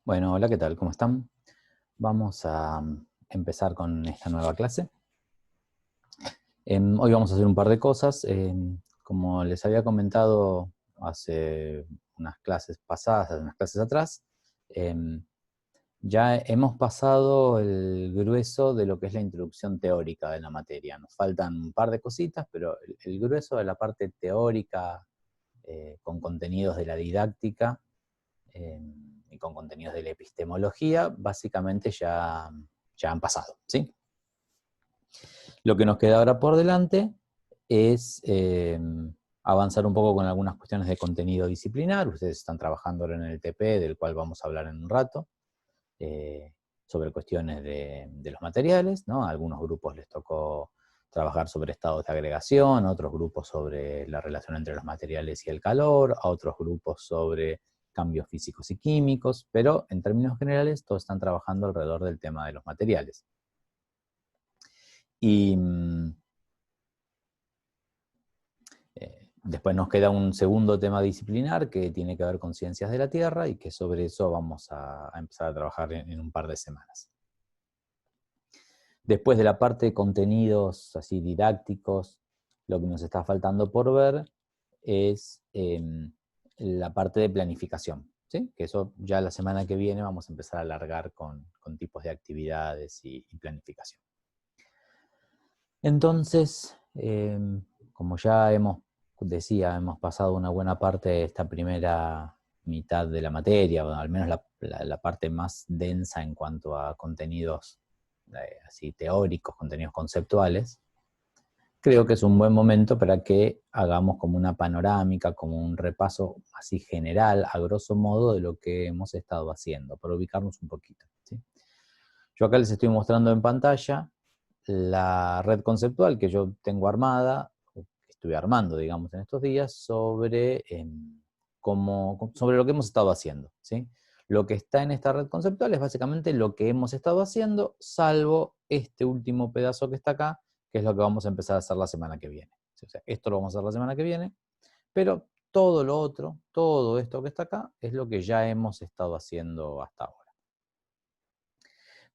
Bueno, hola, ¿qué tal? ¿Cómo están? Vamos a empezar con esta nueva clase. Hoy vamos a hacer un par de cosas. Como les había comentado hace unas clases pasadas, hace unas clases atrás, em, ya hemos pasado el grueso de lo que es la introducción teórica de la materia. Nos faltan un par de cositas, pero el grueso de la parte teórica, con contenidos de la didáctica, y con contenidos de la epistemología, básicamente ya han pasado, ¿sí? Lo que nos queda ahora por delante es avanzar un poco con algunas cuestiones de contenido disciplinar. Ustedes están trabajando ahora en el TP, del cual vamos a hablar en un rato, eh, sobre cuestiones de los materiales, ¿no? A algunos grupos les tocó trabajar sobre estados de agregación, a otros grupos sobre la relación entre los materiales y el calor, a otros grupos sobre cambios físicos y químicos, pero en términos generales todos están trabajando alrededor del tema de los materiales. Y después nos queda un segundo tema disciplinar que tiene que ver con ciencias de la Tierra y que sobre eso vamos a empezar a trabajar en un par de semanas. Después de la parte de contenidos así didácticos, lo que nos está faltando por ver es la parte de planificación, ¿sí? Que eso ya la semana que viene vamos a empezar a alargar con tipos de actividades y planificación. Entonces, como ya hemos pasado una buena parte de esta primera mitad de la materia, o al menos la parte más densa en cuanto a contenidos así teóricos, contenidos conceptuales, creo que es un buen momento para que hagamos como una panorámica, como un repaso así general, a grosso modo, de lo que hemos estado haciendo, para ubicarnos un poquito, ¿sí? Yo acá les estoy mostrando en pantalla la red conceptual que yo tengo armada, que estuve armando, digamos, en estos días, sobre lo que hemos estado haciendo, ¿sí? Lo que está en esta red conceptual es básicamente lo que hemos estado haciendo, salvo este último pedazo que está acá, que es lo que vamos a empezar a hacer la semana que viene. O sea, esto lo vamos a hacer la semana que viene, pero todo lo otro, todo esto que está acá, es lo que ya hemos estado haciendo hasta ahora.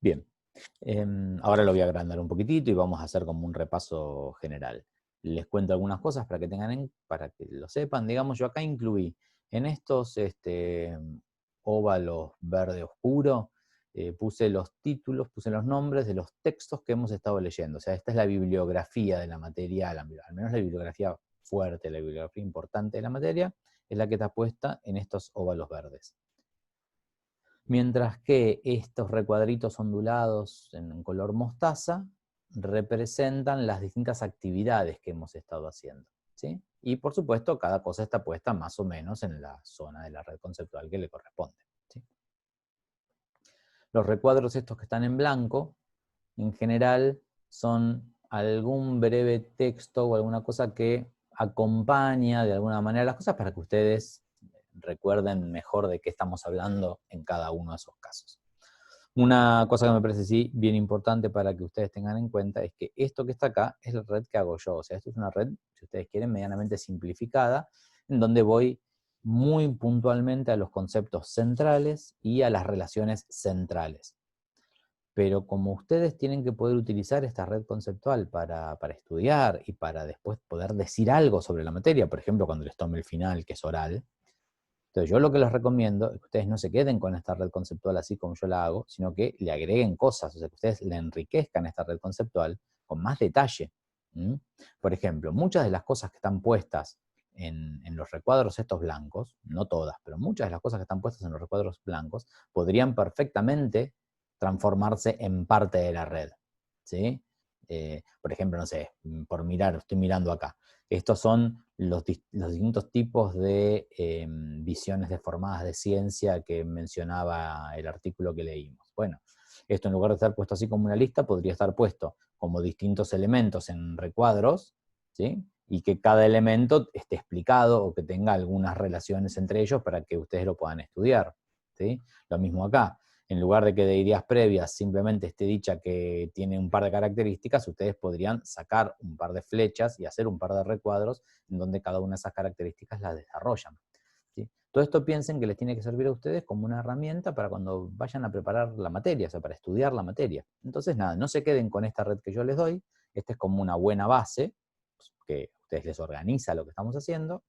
Bien, ahora lo voy a agrandar un poquitito y vamos a hacer como un repaso general. Les cuento algunas cosas para que lo sepan. Digamos, yo acá incluí en estos óvalos verde oscuro, puse los títulos, puse los nombres de los textos que hemos estado leyendo. O sea, esta es la bibliografía de la materia, al menos la bibliografía fuerte, la bibliografía importante de la materia, es la que está puesta en estos óvalos verdes. Mientras que estos recuadritos ondulados en color mostaza representan las distintas actividades que hemos estado haciendo, ¿sí? Y por supuesto, cada cosa está puesta más o menos en la zona de la red conceptual que le corresponde, ¿sí? Los recuadros estos que están en blanco, en general, son algún breve texto o alguna cosa que acompaña de alguna manera las cosas para que ustedes recuerden mejor de qué estamos hablando en cada uno de esos casos. Una cosa que me parece sí bien importante para que ustedes tengan en cuenta es que esto que está acá es la red que hago yo. O sea, esto es una red, si ustedes quieren, medianamente simplificada, en donde voy muy puntualmente a los conceptos centrales y a las relaciones centrales. Pero como ustedes tienen que poder utilizar esta red conceptual para estudiar y para después poder decir algo sobre la materia, por ejemplo, cuando les tome el final, que es oral, entonces yo lo que les recomiendo es que ustedes no se queden con esta red conceptual así como yo la hago, sino que le agreguen cosas, o sea, que ustedes le enriquezcan esta red conceptual con más detalle. ¿Mm? Por ejemplo, muchas de las cosas que están puestas en los recuadros estos blancos, no todas, pero muchas de las cosas que están puestas en los recuadros blancos podrían perfectamente transformarse en parte de la red, ¿sí? Por ejemplo, no sé, por mirar, estoy mirando acá. Estos son los distintos tipos de visiones deformadas de ciencia que mencionaba el artículo que leímos. Bueno, esto en lugar de estar puesto así como una lista, podría estar puesto como distintos elementos en recuadros, ¿sí? Y que cada elemento esté explicado o que tenga algunas relaciones entre ellos para que ustedes lo puedan estudiar, ¿sí? Lo mismo acá. En lugar de que de ideas previas simplemente esté dicha que tiene un par de características, ustedes podrían sacar un par de flechas y hacer un par de recuadros en donde cada una de esas características las desarrollan, ¿sí? Todo esto piensen que les tiene que servir a ustedes como una herramienta para cuando vayan a preparar la materia, o sea, para estudiar la materia. Entonces, nada, no se queden con esta red que yo les doy. Esta es como una buena base, que a ustedes les organiza lo que estamos haciendo,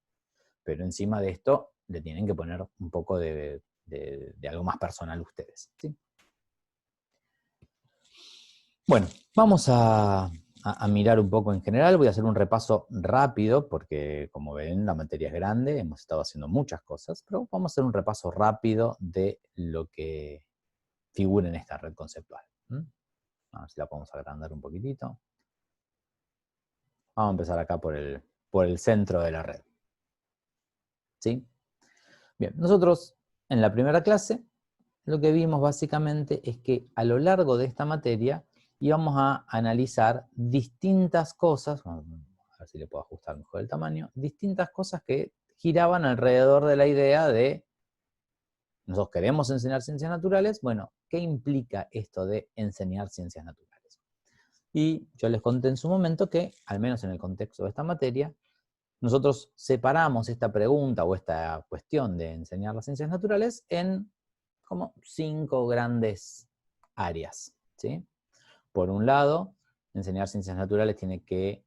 pero encima de esto le tienen que poner un poco de algo más personal ustedes, ¿sí? Bueno, vamos a mirar un poco en general. Voy a hacer un repaso rápido, porque como ven, la materia es grande, hemos estado haciendo muchas cosas, pero vamos a hacer un repaso rápido de lo que figura en esta red conceptual. A ver si la podemos agrandar un poquitito. Vamos a empezar acá por el centro de la red. ¿Sí? Bien, nosotros en la primera clase lo que vimos básicamente es que a lo largo de esta materia íbamos a analizar distintas cosas, a ver si le puedo ajustar mejor el tamaño, distintas cosas que giraban alrededor de la idea de, nosotros queremos enseñar ciencias naturales, bueno, ¿qué implica esto de enseñar ciencias naturales? Y yo les conté en su momento que, al menos en el contexto de esta materia, nosotros separamos esta pregunta o esta cuestión de enseñar las ciencias naturales en como 5 grandes áreas, ¿sí? Por un lado, enseñar ciencias naturales tiene que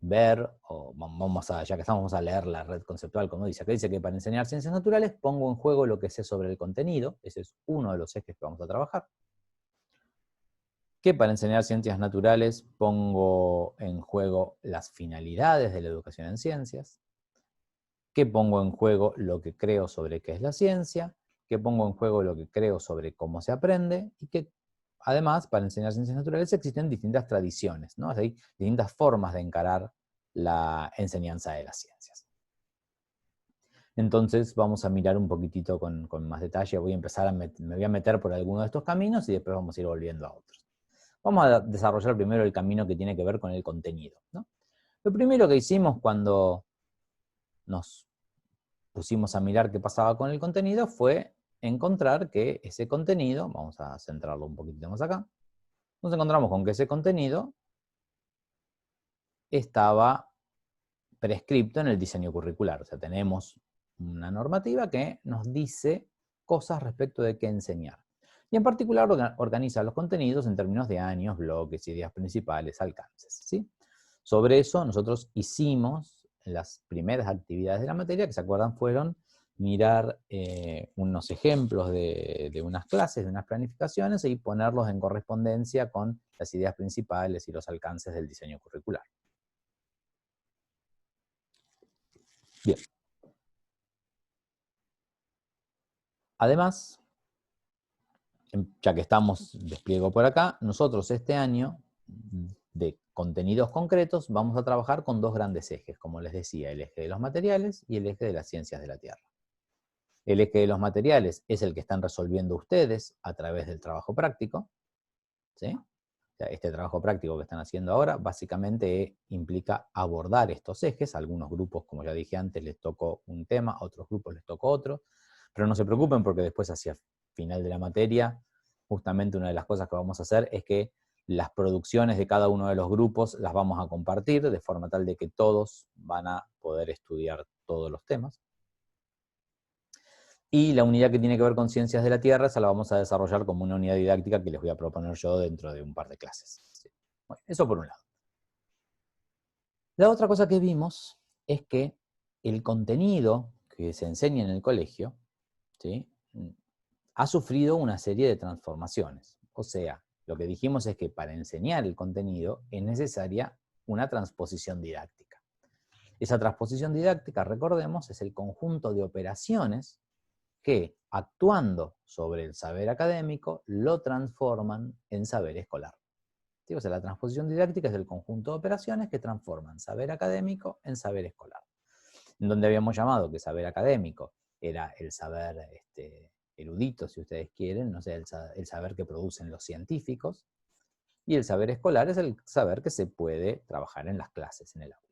ver, o vamos a, ya que estamos, vamos a leer la red conceptual, como dice. Acá dice que para enseñar ciencias naturales pongo en juego lo que sé sobre el contenido, ese es uno de los ejes que vamos a trabajar. Que para enseñar ciencias naturales pongo en juego las finalidades de la educación en ciencias. Que pongo en juego lo que creo sobre qué es la ciencia, que pongo en juego lo que creo sobre cómo se aprende, y que además, para enseñar ciencias naturales existen distintas tradiciones, ¿no? Hay distintas formas de encarar la enseñanza de las ciencias. Entonces vamos a mirar un poquitito con más detalle. Voy a empezar me voy a meter por alguno de estos caminos y después vamos a ir volviendo a otros. Vamos a desarrollar primero el camino que tiene que ver con el contenido, ¿no? Lo primero que hicimos cuando nos pusimos a mirar qué pasaba con el contenido fue encontrar que ese contenido, vamos a centrarlo un poquito más acá, nos encontramos con que ese contenido estaba prescripto en el diseño curricular. O sea, tenemos una normativa que nos dice cosas respecto de qué enseñar. Y en particular organiza los contenidos en términos de años, bloques, ideas principales, alcances, ¿sí? Sobre eso nosotros hicimos las primeras actividades de la materia, que se acuerdan fueron mirar unos ejemplos de unas clases, de unas planificaciones, y ponerlos en correspondencia con las ideas principales y los alcances del diseño curricular. Bien. Además, ya que estamos despliego por acá, nosotros este año, de contenidos concretos, vamos a trabajar con dos grandes ejes, como les decía, el eje de los materiales y el eje de las ciencias de la Tierra. El eje de los materiales es el que están resolviendo ustedes a través del trabajo práctico, ¿sí? O sea, este trabajo práctico que están haciendo ahora básicamente implica abordar estos ejes. A algunos grupos, como ya dije antes, les tocó un tema, a otros grupos les tocó otro, pero no se preocupen porque después hacia final de la materia, justamente una de las cosas que vamos a hacer es que las producciones de cada uno de los grupos las vamos a compartir de forma tal de que todos van a poder estudiar todos los temas. Y la unidad que tiene que ver con ciencias de la Tierra, esa la vamos a desarrollar como una unidad didáctica que les voy a proponer yo dentro de un par de clases. ¿Sí? Bueno, eso por un lado. La otra cosa que vimos es que el contenido que se enseña en el colegio, ¿sí?, ha sufrido una serie de transformaciones. O sea, lo que dijimos es que para enseñar el contenido es necesaria una transposición didáctica. Esa transposición didáctica, recordemos, es el conjunto de operaciones que, actuando sobre el saber académico, lo transforman en saber escolar. ¿Sí? O sea, la transposición didáctica es el conjunto de operaciones que transforman saber académico en saber escolar. En donde habíamos llamado que saber académico era el saber erudito, si ustedes quieren, no sé, el saber que producen los científicos, y el saber escolar es el saber que se puede trabajar en las clases, en el aula.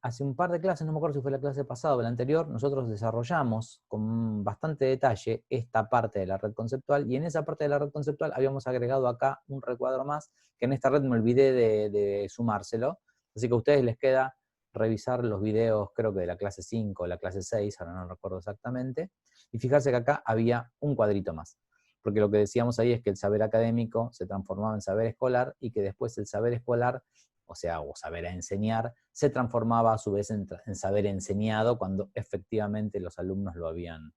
Hace un par de clases, no me acuerdo si fue la clase pasada o la anterior, nosotros desarrollamos con bastante detalle esta parte de la red conceptual, y en esa parte de la red conceptual habíamos agregado acá un recuadro más, que en esta red me olvidé de sumárselo, así que a ustedes les queda revisar los videos, creo que de la clase 5 o la clase 6, ahora no recuerdo exactamente, y fijarse que acá había un cuadrito más. Porque lo que decíamos ahí es que el saber académico se transformaba en saber escolar y que después el saber escolar, o sea, o saber a enseñar, se transformaba a su vez en saber enseñado cuando efectivamente los alumnos lo habían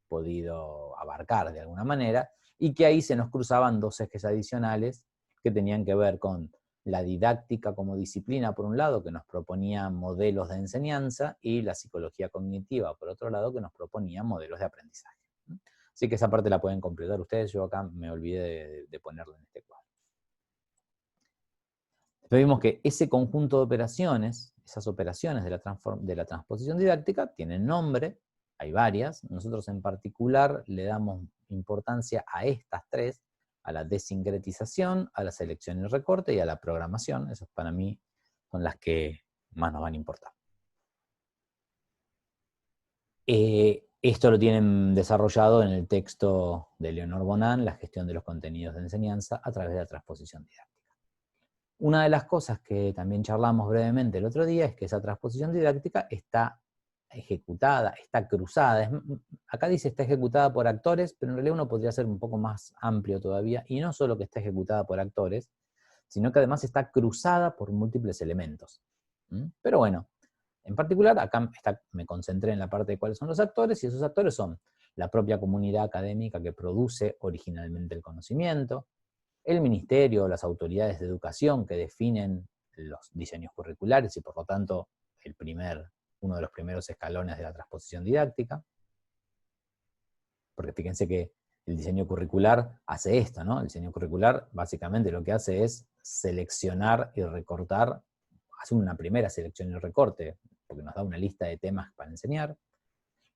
podido abarcar de alguna manera, y que ahí se nos cruzaban dos ejes adicionales que tenían que ver con la didáctica como disciplina, por un lado, que nos proponía modelos de enseñanza, y la psicología cognitiva, por otro lado, que nos proponía modelos de aprendizaje. Así que esa parte la pueden completar ustedes, yo acá me olvidé de ponerla en este cuadro. Después vimos que ese conjunto de operaciones, esas operaciones de la transposición didáctica, tienen nombre, hay varias. Nosotros en particular le damos importancia a estas tres, a la desincretización, a la selección y recorte y a la programación. Esas para mí son las que más nos van a importar. Esto lo tienen desarrollado en el texto de Leonor Bonan, La gestión de los contenidos de enseñanza a través de la transposición didáctica. Una de las cosas que también charlamos brevemente el otro día es que esa transposición didáctica está ejecutada, está cruzada. Acá dice está ejecutada por actores, pero en realidad uno podría ser un poco más amplio todavía, y no solo que está ejecutada por actores, sino que además está cruzada por múltiples elementos. Pero bueno, en particular acá me concentré en la parte de cuáles son los actores, y esos actores son la propia comunidad académica que produce originalmente el conocimiento, el ministerio o las autoridades de educación que definen los diseños curriculares y por lo tanto uno de los primeros escalones de la transposición didáctica. Porque fíjense que el diseño curricular hace esto, ¿no? El diseño curricular básicamente lo que hace es seleccionar y recortar, hace una primera selección y recorte, porque nos da una lista de temas para enseñar.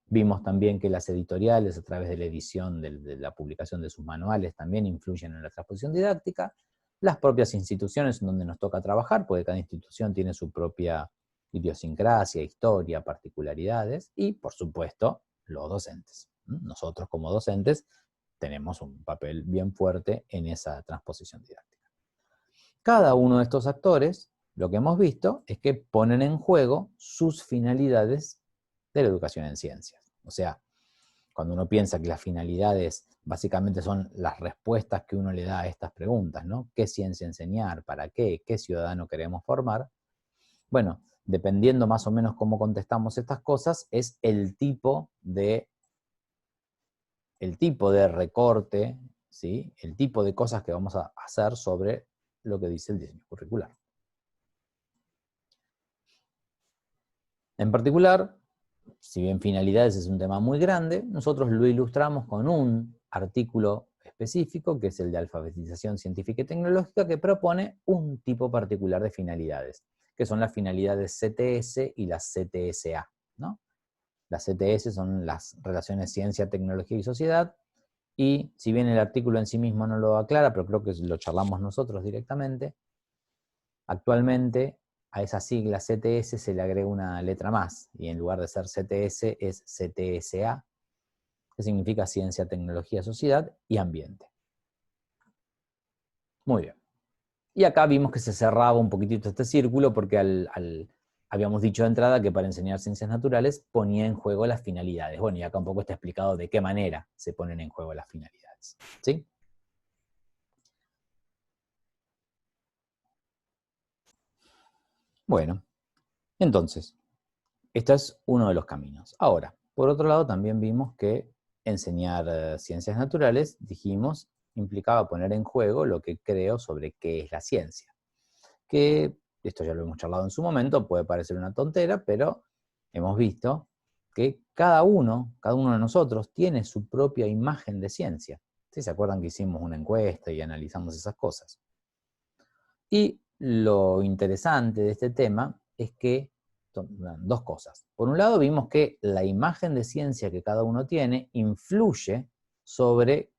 Vimos también que las editoriales, a través de la edición, de la publicación de sus manuales, también influyen en la transposición didáctica. Las propias instituciones en donde nos toca trabajar, porque cada institución tiene su propia idiosincrasia, historia, particularidades, y por supuesto, los docentes. Nosotros como docentes tenemos un papel bien fuerte en esa transposición didáctica. Cada uno de estos actores, lo que hemos visto, es que ponen en juego sus finalidades de la educación en ciencias. O sea, cuando uno piensa que las finalidades básicamente son las respuestas que uno le da a estas preguntas, ¿no? ¿Qué ciencia enseñar? ¿Para qué? ¿Qué ciudadano queremos formar? Bueno, dependiendo más o menos cómo contestamos estas cosas, es el tipo de recorte, ¿sí? El tipo de cosas que vamos a hacer sobre lo que dice el diseño curricular. En particular, si bien finalidades es un tema muy grande, nosotros lo ilustramos con un artículo específico, que es el de alfabetización científica y tecnológica, que propone un tipo particular de finalidades, que son las finalidades CTS y las CTSA, ¿no? Las CTS son las relaciones ciencia, tecnología y sociedad, y si bien el artículo en sí mismo no lo aclara, pero creo que lo charlamos nosotros directamente, actualmente a esa sigla CTS se le agrega una letra más, y en lugar de ser CTS es CTSA, que significa Ciencia, Tecnología, Sociedad y Ambiente. Muy bien. Y acá vimos que se cerraba un poquitito este círculo porque habíamos dicho de entrada que para enseñar ciencias naturales ponía en juego las finalidades. Bueno, y acá un poco está explicado de qué manera se ponen en juego las finalidades. ¿Sí? Bueno, entonces, este es uno de los caminos. Ahora, por otro lado, también vimos que enseñar ciencias naturales, dijimos, implicaba poner en juego lo que creo sobre qué es la ciencia. Que, esto ya lo hemos charlado en su momento, puede parecer una tontera, pero hemos visto que cada uno de nosotros tiene su propia imagen de ciencia. ¿Sí? ¿Se acuerdan que hicimos una encuesta y analizamos esas cosas? Y lo interesante de este tema es que dos cosas. Por un lado, vimos que la imagen de ciencia que cada uno tiene influye sobre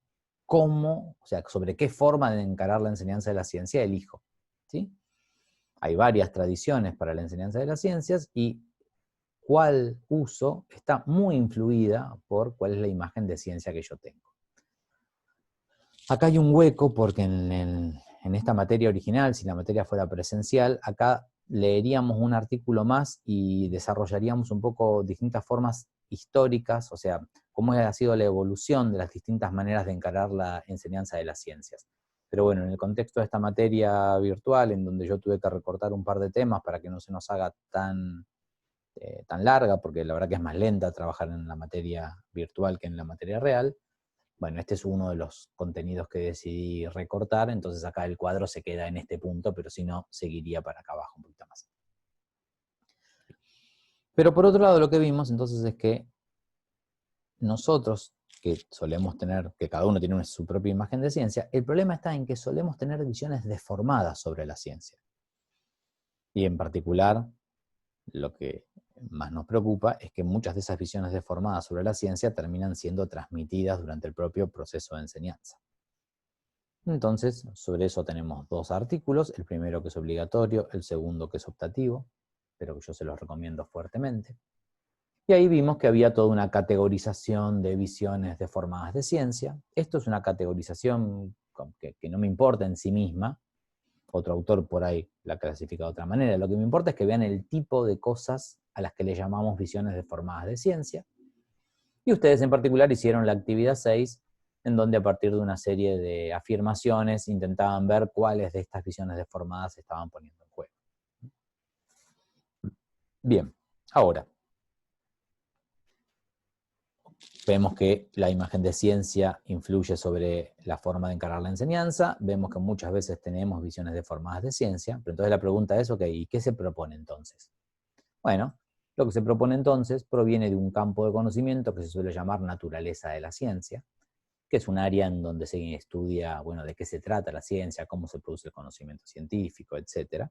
cómo, o sea, sobre qué forma de encarar la enseñanza de la ciencia elijo. ¿Sí? Hay varias tradiciones para la enseñanza de las ciencias y cuál uso está muy influida por cuál es la imagen de ciencia que yo tengo. Acá hay un hueco porque en esta materia original, si la materia fuera presencial, acá leeríamos un artículo más y desarrollaríamos un poco distintas formas históricas, o sea, cómo ha sido la evolución de las distintas maneras de encarar la enseñanza de las ciencias. Pero bueno, en el contexto de esta materia virtual, en donde yo tuve que recortar un par de temas para que no se nos haga tan larga, porque la verdad que es más lenta trabajar en la materia virtual que en la materia real, bueno, este es uno de los contenidos que decidí recortar, entonces acá el cuadro se queda en este punto, pero si no, seguiría para acá abajo un poquito más. Pero por otro lado, lo que vimos entonces es que nosotros, que solemos tener, que cada uno tiene su propia imagen de ciencia, el problema está en que solemos tener visiones deformadas sobre la ciencia. Y en particular, lo que más nos preocupa es que muchas de esas visiones deformadas sobre la ciencia terminan siendo transmitidas durante el propio proceso de enseñanza. Entonces, sobre eso tenemos dos artículos, el primero que es obligatorio, el segundo que es optativo, pero que yo se los recomiendo fuertemente. Y ahí vimos que había toda una categorización de visiones deformadas de ciencia. Esto es una categorización que no me importa en sí misma, otro autor por ahí la clasifica de otra manera. Lo que me importa es que vean el tipo de cosas a las que le llamamos visiones deformadas de ciencia. Y ustedes en particular hicieron la actividad 6, en donde a partir de una serie de afirmaciones intentaban ver cuáles de estas visiones deformadas se estaban poniendo en juego. Bien, ahora, vemos que la imagen de ciencia influye sobre la forma de encarar la enseñanza, vemos que muchas veces tenemos visiones deformadas de ciencia, pero entonces la pregunta es, ok, ¿y qué se propone entonces? Bueno, lo que se propone entonces proviene de un campo de conocimiento que se suele llamar naturaleza de la ciencia, que es un área en donde se estudia, bueno, de qué se trata la ciencia, cómo se produce el conocimiento científico, etc.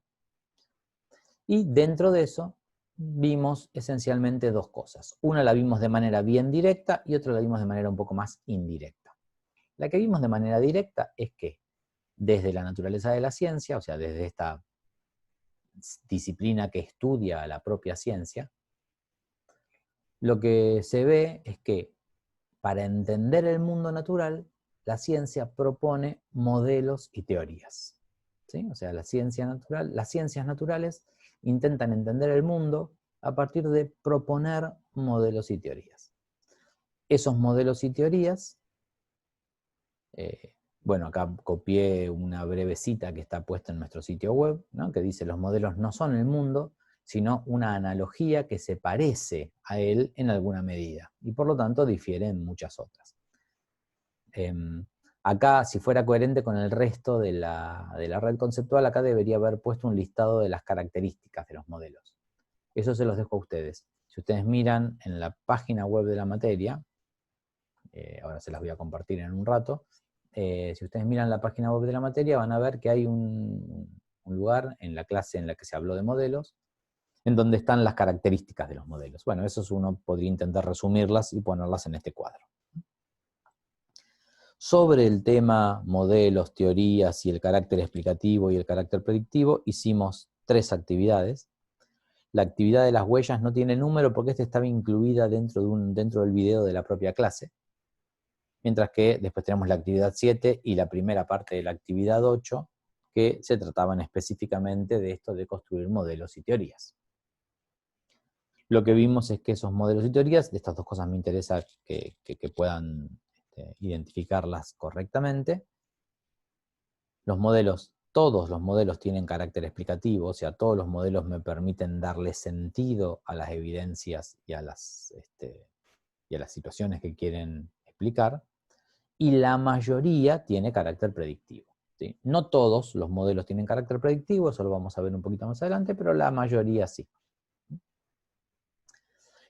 Y dentro de eso vimos esencialmente dos cosas. Una la vimos de manera bien directa y otra la vimos de manera un poco más indirecta. La que vimos de manera directa es que desde la naturaleza de la ciencia, o sea, desde esta disciplina que estudia la propia ciencia, lo que se ve es que para entender el mundo natural, la ciencia propone modelos y teorías. ¿Sí? O sea, las ciencias naturales intentan entender el mundo a partir de proponer modelos y teorías. Esos modelos y teorías, bueno, acá copié una breve cita que está puesta en nuestro sitio web, ¿no? Que dice: los modelos no son el mundo, sino una analogía que se parece a él en alguna medida, y por lo tanto difiere en muchas otras. Acá, si fuera coherente con el resto de la red conceptual, acá debería haber puesto un listado de las características de los modelos. Eso se los dejo a ustedes. Si ustedes miran en la página web de la materia, ahora se las voy a compartir en un rato, si ustedes miran la página web de la materia van a ver que hay un lugar en la clase en la que se habló de modelos, en donde están las características de los modelos. Bueno, eso uno podría intentar resumirlas y ponerlas en este cuadro. Sobre el tema modelos, teorías y el carácter explicativo y el carácter predictivo, hicimos 3 actividades. La actividad de las huellas no tiene número porque esta estaba incluida dentro del video de la propia clase. Mientras que después tenemos la actividad 7 y la primera parte de la actividad 8, que se trataban específicamente de esto de construir modelos y teorías. Lo que vimos es que esos modelos y teorías, de estas dos cosas me interesa que puedan identificarlas correctamente. Los modelos, todos los modelos tienen carácter explicativo, o sea, todos los modelos me permiten darle sentido a las evidencias y a las situaciones que quieren explicar, y la mayoría tiene carácter predictivo. ¿Sí? No todos los modelos tienen carácter predictivo, eso lo vamos a ver un poquito más adelante, pero la mayoría sí.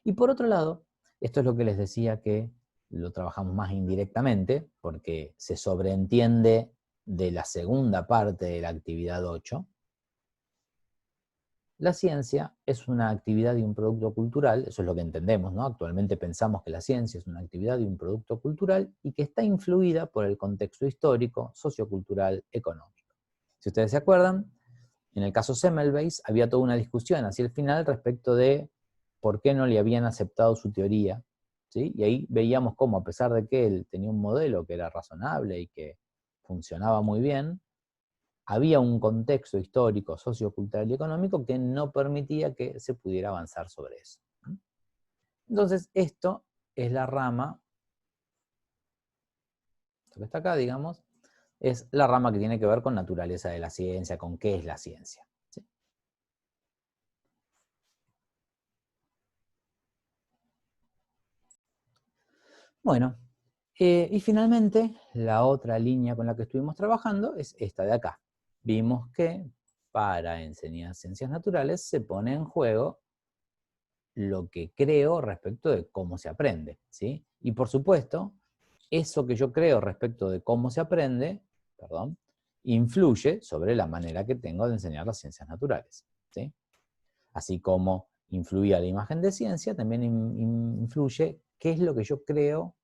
Y por otro lado, esto es lo que les decía que lo trabajamos más indirectamente, porque se sobreentiende de la segunda parte de la actividad 8. La ciencia es una actividad y un producto cultural, eso es lo que entendemos, ¿no? Actualmente pensamos que la ciencia es una actividad y un producto cultural y que está influida por el contexto histórico, sociocultural, económico. Si ustedes se acuerdan, en el caso Semmelweis había toda una discusión hacia el final respecto de por qué no le habían aceptado su teoría, ¿sí? Y ahí veíamos cómo, a pesar de que él tenía un modelo que era razonable y que funcionaba muy bien, había un contexto histórico, sociocultural y económico que no permitía que se pudiera avanzar sobre eso. Entonces, esto es la rama, esto que está acá, digamos, es la rama que tiene que ver con naturaleza de la ciencia, con qué es la ciencia. ¿Sí? Bueno, y finalmente, la otra línea con la que estuvimos trabajando es esta de acá. Vimos que para enseñar ciencias naturales se pone en juego lo que creo respecto de cómo se aprende, ¿sí? Y por supuesto, eso que yo creo respecto de cómo se aprende, perdón, influye sobre la manera que tengo de enseñar las ciencias naturales, ¿sí? Así como influía la imagen de ciencia, también influye qué es lo que yo creo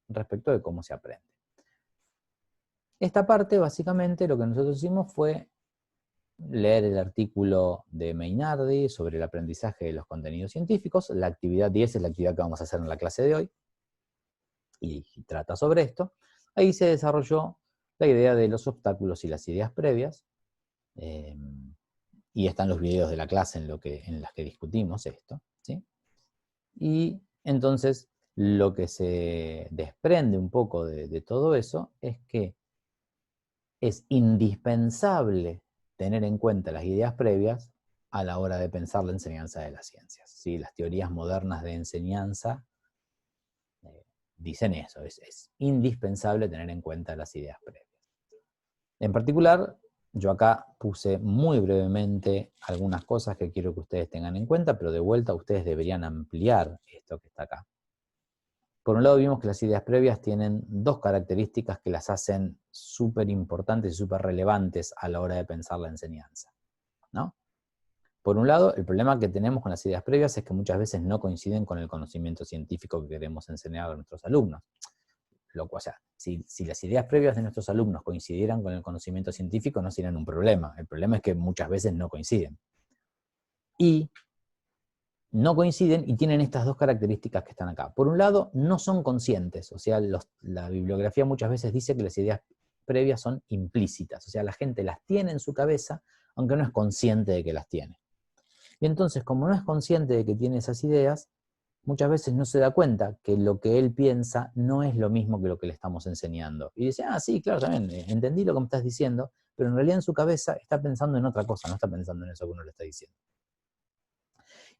respecto de cómo se aprende. Esta parte, básicamente, lo que nosotros hicimos fue leer el artículo de Mainardi sobre el aprendizaje de los contenidos científicos. La actividad 10 es la actividad que vamos a hacer en la clase de hoy, y trata sobre esto. Ahí se desarrolló la idea de los obstáculos y las ideas previas, y están los videos de la clase en las que discutimos esto, ¿sí? Y entonces lo que se desprende un poco de todo eso es que es indispensable tener en cuenta las ideas previas a la hora de pensar la enseñanza de las ciencias, ¿sí? Las teorías modernas de enseñanza dicen eso, es indispensable tener en cuenta las ideas previas. En particular, yo acá puse muy brevemente algunas cosas que quiero que ustedes tengan en cuenta, pero de vuelta ustedes deberían ampliar esto que está acá. Por un lado vimos que las ideas previas tienen dos características que las hacen súper importantes y súper relevantes a la hora de pensar la enseñanza, ¿no? Por un lado, el problema que tenemos con las ideas previas es que muchas veces no coinciden con el conocimiento científico que queremos enseñar a nuestros alumnos. O sea, si las ideas previas de nuestros alumnos coincidieran con el conocimiento científico, no serían un problema. El problema es que muchas veces no coinciden. Y no coinciden y tienen estas dos características que están acá. Por un lado, no son conscientes, o sea, la bibliografía muchas veces dice que las ideas previas son implícitas, o sea, la gente las tiene en su cabeza, aunque no es consciente de que las tiene. Y entonces, como no es consciente de que tiene esas ideas, muchas veces no se da cuenta que lo que él piensa no es lo mismo que lo que le estamos enseñando. Y dice, sí, claro, también entendí lo que me estás diciendo, pero en realidad en su cabeza está pensando en otra cosa, no está pensando en eso que uno le está diciendo.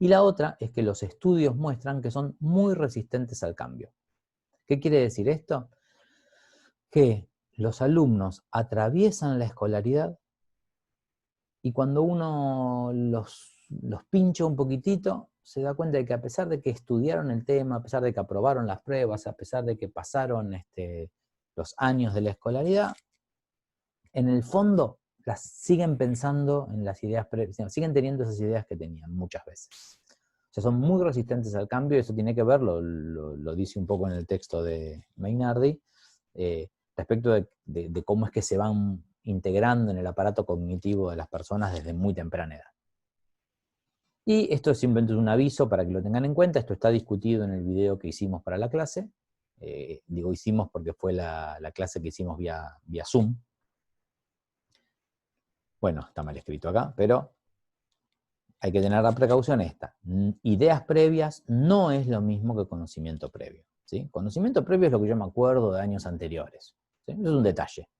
Y la otra es que los estudios muestran que son muy resistentes al cambio. ¿Qué quiere decir esto? Que los alumnos atraviesan la escolaridad y cuando uno los pincha un poquitito, se da cuenta de que a pesar de que estudiaron el tema, a pesar de que aprobaron las pruebas, a pesar de que pasaron los años de la escolaridad, en el fondo las siguen pensando en las ideas, siguen teniendo esas ideas que tenían muchas veces. O sea, son muy resistentes al cambio, y eso tiene que ver, lo dice un poco en el texto de Mainardi, respecto de cómo es que se van integrando en el aparato cognitivo de las personas desde muy temprana edad. Y esto es simplemente un aviso para que lo tengan en cuenta. Esto está discutido en el video que hicimos para la clase. Digo hicimos porque fue la clase que hicimos vía Zoom. Bueno, está mal escrito acá, pero hay que tener la precaución esta. Ideas previas no es lo mismo que conocimiento previo, ¿sí? Conocimiento previo es lo que yo me acuerdo de años anteriores, ¿sí? Eso es un detalle,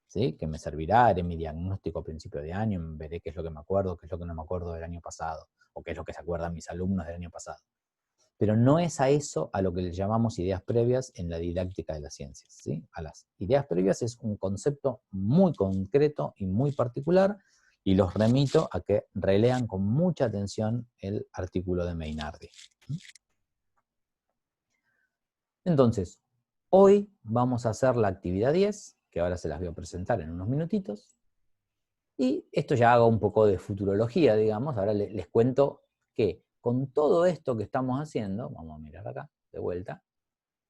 ¿sí? Que me servirá, haré mi diagnóstico a principio de año, veré qué es lo que me acuerdo, qué es lo que no me acuerdo del año pasado, o qué es lo que se acuerdan mis alumnos del año pasado. Pero no es a eso a lo que le llamamos ideas previas en la didáctica de las ciencias, ¿sí? A las ideas previas es un concepto muy concreto y muy particular, y los remito a que relean con mucha atención el artículo de Mainardi. Entonces, hoy vamos a hacer la actividad 10, que ahora se las voy a presentar en unos minutitos, y esto ya hago un poco de futurología, digamos. Ahora les cuento que con todo esto que estamos haciendo, vamos a mirar acá, de vuelta,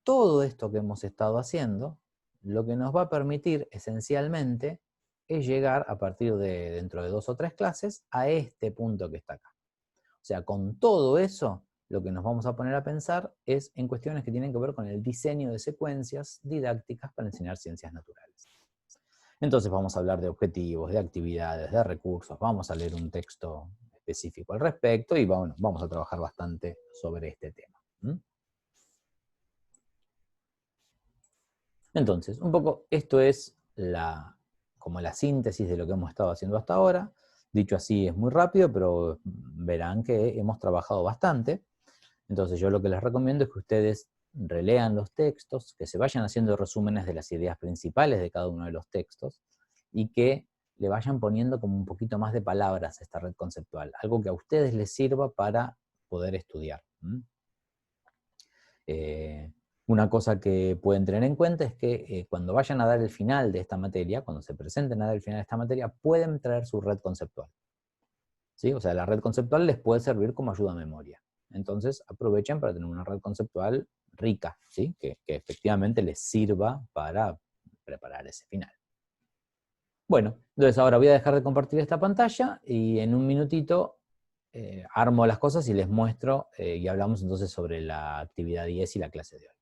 todo esto que hemos estado haciendo, lo que nos va a permitir esencialmente es llegar a partir de dentro de 2 o 3 clases a este punto que está acá. O sea, con todo eso, lo que nos vamos a poner a pensar es en cuestiones que tienen que ver con el diseño de secuencias didácticas para enseñar ciencias naturales. Entonces vamos a hablar de objetivos, de actividades, de recursos, vamos a leer un texto específico al respecto y vamos a trabajar bastante sobre este tema. Entonces, un poco esto es como la síntesis de lo que hemos estado haciendo hasta ahora. Dicho así es muy rápido, pero verán que hemos trabajado bastante. Entonces yo lo que les recomiendo es que ustedes relean los textos, que se vayan haciendo resúmenes de las ideas principales de cada uno de los textos y que le vayan poniendo como un poquito más de palabras a esta red conceptual, algo que a ustedes les sirva para poder estudiar. Una cosa que pueden tener en cuenta es que cuando vayan a dar el final de esta materia, cuando se presenten a dar el final de esta materia, pueden traer su red conceptual. ¿Sí? O sea, la red conceptual les puede servir como ayuda a memoria. Entonces, aprovechen para tener una red conceptual rica, ¿sí? que efectivamente les sirva para preparar ese final. Bueno, entonces ahora voy a dejar de compartir esta pantalla y en un minutito armo las cosas y les muestro y hablamos entonces sobre la actividad 10 y la clase de hoy.